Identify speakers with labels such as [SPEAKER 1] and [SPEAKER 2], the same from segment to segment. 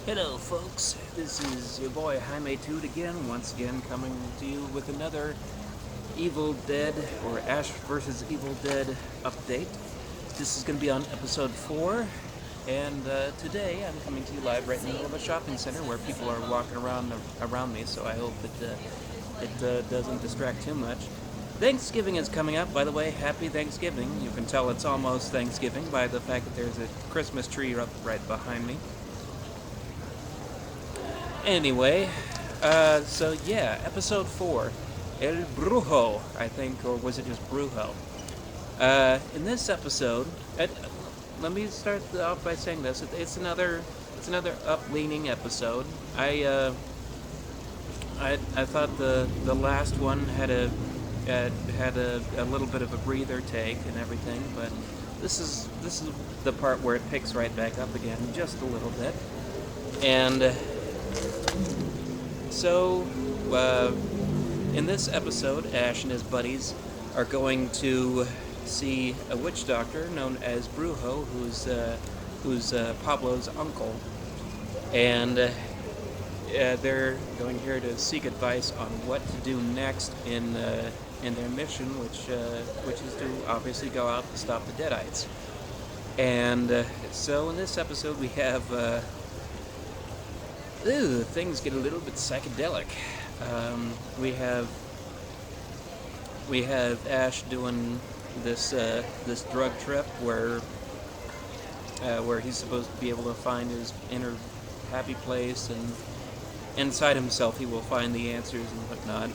[SPEAKER 1] Hello, folks. This is your boy Jaime Toot again, once again coming to you with another Evil Dead or Ash vs. Evil Dead update. This is going to be on episode 4, and today I'm coming to you live right in the middle of a shopping center where people are walking around me, so I hope it doesn't distract too much. Thanksgiving is coming up, by the way. Happy Thanksgiving. You can tell it's almost Thanksgiving by the fact that there's a Christmas tree up right behind me. Anyway, so yeah, episode 4, El Brujo, I think, or was it just Brujo? In this episode, let me start off by saying this: it's another up-leaning episode. I thought the last one had a little bit of a breather take and everything, but this is the part where it picks right back up again, just a little bit, and. So, in this episode, Ash and his buddies are going to see a witch doctor known as Brujo, who's Pablo's uncle, and they're going here to seek advice on what to do next in their mission, which is to obviously go out and stop the Deadites. And so, in this episode, we have. Things get a little bit psychedelic. We have Ash doing this drug trip where he's supposed to be able to find his inner happy place, and inside himself he will find the answers and whatnot.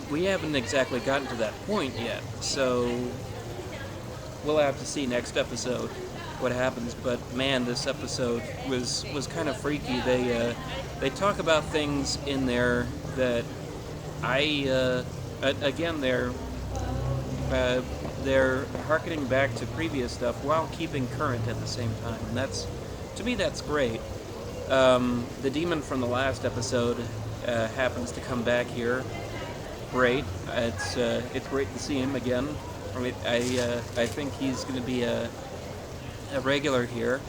[SPEAKER 1] We haven't exactly gotten to that point yet, so we'll have to see next episode what happens. But man, this episode was kind of freaky. They talk about things in there that again they're harkening back to previous stuff while keeping current at the same time, and that's great. The demon from the last episode happens to come back here. Great. It's great to see him again. I mean, I think he's going to be a regular here,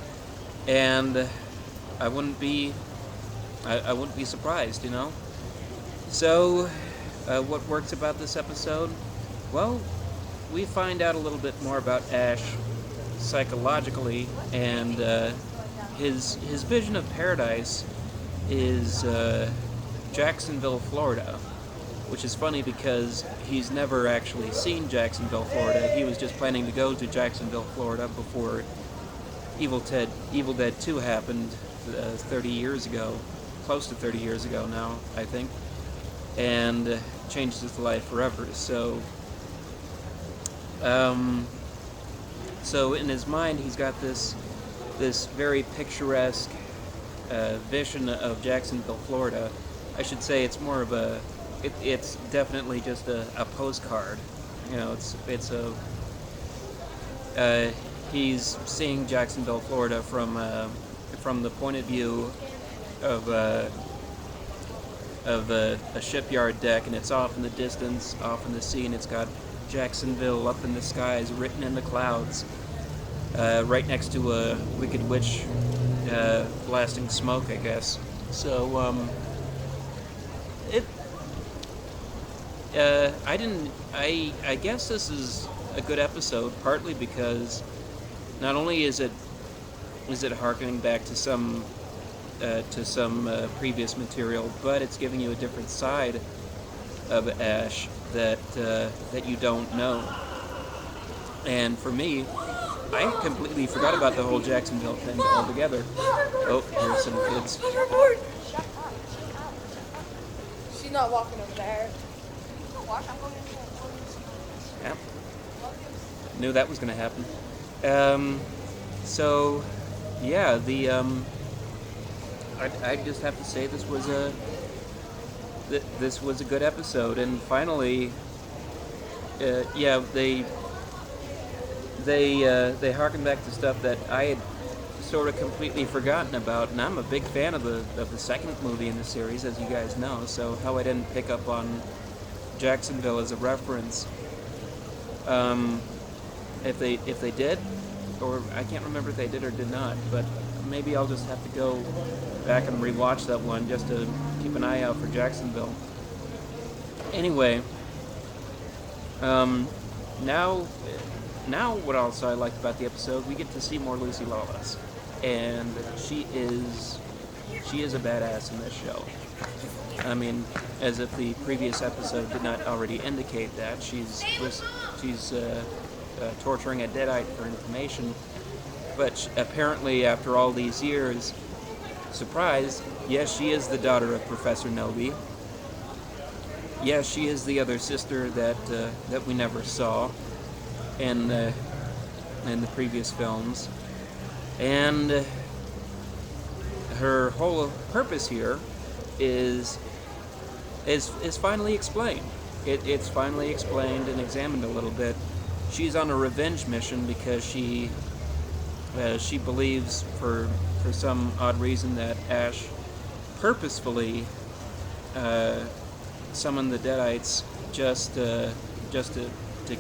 [SPEAKER 1] and I wouldn't be surprised, you know. So, what works about this episode? Well, we find out a little bit more about Ash psychologically, and his vision of paradise is Jacksonville, Florida, which is funny because he's never actually seen Jacksonville, Florida. He was just planning to go to Jacksonville, Florida before Evil Dead 2 happened 30 years ago, close to 30 years ago now, I think, and changed his life forever. So in his mind, he's got this very picturesque vision of Jacksonville, Florida. I should say it's more of it's definitely just a postcard. You know, he's seeing Jacksonville, Florida from the point of view of a shipyard deck, and it's off in the distance, off in the sea, and it's got Jacksonville up in the skies, written in the clouds, right next to a wicked witch blasting smoke, I guess. So I guess this is a good episode, partly because not only is it harkening back to some previous material, but it's giving you a different side of Ash that you don't know. And for me, I completely forgot about the whole Jacksonville thing altogether. Oh, here's some kids.
[SPEAKER 2] She's not walking over there.
[SPEAKER 1] Yeah. Knew that was going to happen. So, yeah, I just have to say this was a good episode, and finally, yeah, they harken back to stuff that I had sort of completely forgotten about, and I'm a big fan of the second movie in the series, as you guys know. So how I didn't pick up on Jacksonville as a reference, if they did, or I can't remember if they did or did not, but maybe I'll just have to go back and rewatch that one just to keep an eye out for Jacksonville. Anyway, um, now, now what else I liked about the episode? We get to see more Lucy Lawless, and she is a badass in this show. I mean, as if the previous episode did not already indicate that she's torturing a deadite for information. But apparently, after all these years, surprise, yes, she is the daughter of Professor Noby. Yes, she is the other sister that we never saw in the previous films, and her whole purpose here is finally explained. It's finally explained and examined a little bit. She's on a revenge mission because she believes for some odd reason that Ash purposefully summoned the Deadites just to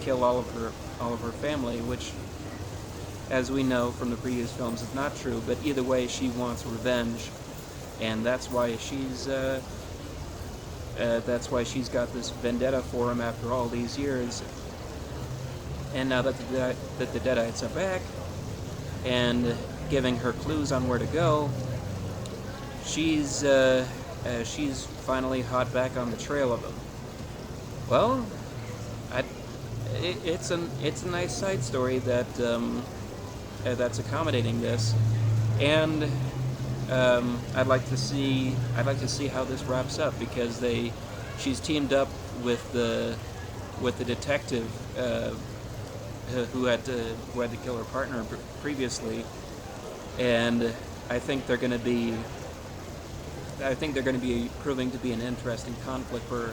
[SPEAKER 1] kill all of her family, which, as we know from the previous films, is not true. But either way, she wants revenge, and that's why she's got this vendetta for him after all these years. And now that the Deadites are back and giving her clues on where to go, she's finally hot back on the trail of them. Well, it's a nice side story that's accommodating this, and I'd like to see how this wraps up, because she's teamed up with the detective who had to kill her partner previously, and I think they're going to be proving to be an interesting conflict for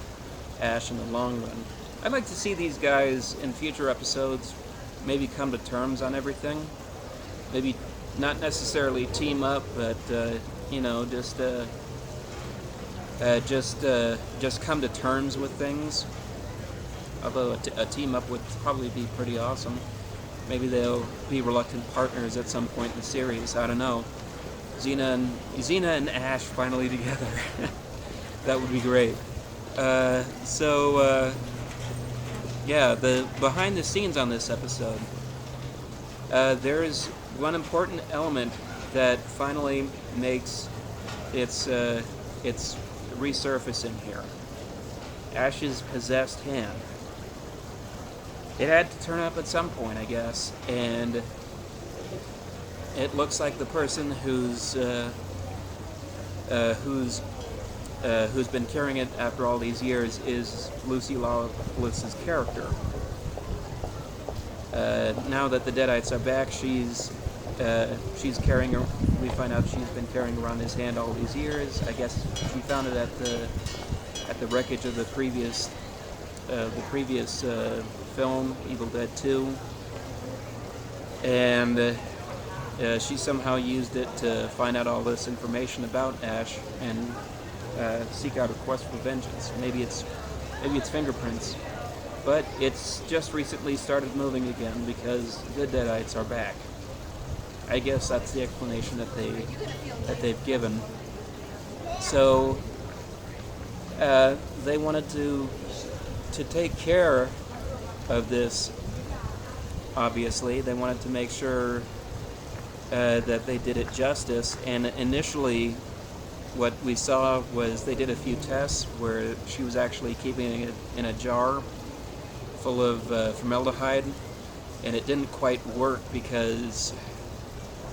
[SPEAKER 1] Ash in the long run. I'd like to see these guys in future episodes maybe come to terms on everything. Maybe not necessarily team up, but just come to terms with things. Although a team up would probably be pretty awesome. Maybe they'll be reluctant partners at some point in the series. I don't know. Xena and Ash finally together. That would be great. The behind the scenes on this episode. There's one important element that finally makes its resurfacing here. Ash's possessed hand. It had to turn up at some point, I guess, and it looks like the person who's been carrying it after all these years is Lucy Lawless's character. Now that the Deadites are back, she's carrying her. We find out she's been carrying around his hand all these years. I guess she found it at the wreckage of the previous film, Evil Dead 2, and she somehow used it to find out all this information about Ash and seek out a quest for vengeance. Maybe it's fingerprints, but it's just recently started moving again because the Deadites are back. I guess that's the explanation that they've given. So they wanted to take care of this. Obviously, they wanted to make sure that they did it justice. And initially, what we saw was they did a few tests where she was actually keeping it in a jar full of formaldehyde, and it didn't quite work because,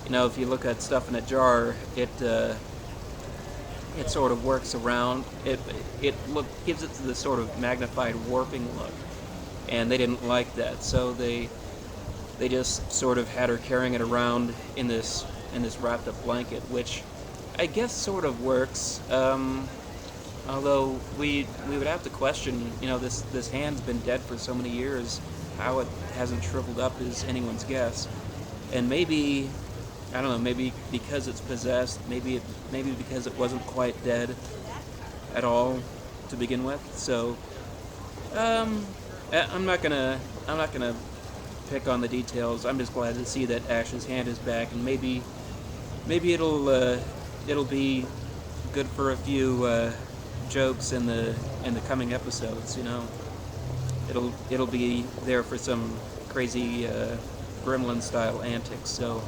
[SPEAKER 1] if you look at stuff in a jar, it sort of works around. It gives it the sort of magnified warping look, and they didn't like that, so they just sort of had her carrying it around in this wrapped up blanket, which I guess sort of works. Although we would have to question, this hand's been dead for so many years, how it hasn't shriveled up is anyone's guess. And maybe, I don't know, maybe because it's possessed, maybe because it wasn't quite dead at all to begin with. So I'm not gonna pick on the details. I'm just glad to see that Ash's hand is back, and maybe maybe it'll be good for a few jokes in the coming episodes. You know, it'll be there for some crazy gremlin style antics. So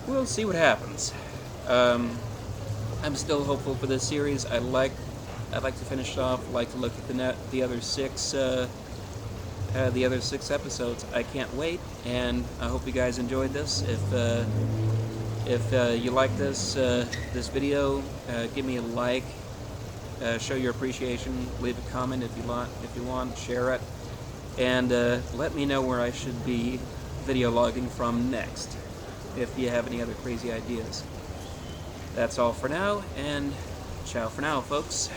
[SPEAKER 1] we'll see what happens. I'm still hopeful for this series. I'd like to finish it off. I'd like to look at the other six episodes. I can't wait, and I hope you guys enjoyed this. If you like this video, give me a like. Show your appreciation. Leave a comment if you want. Share it, and let me know where I should be video logging from next. If you have any other crazy ideas. That's all for now, and ciao for now, folks.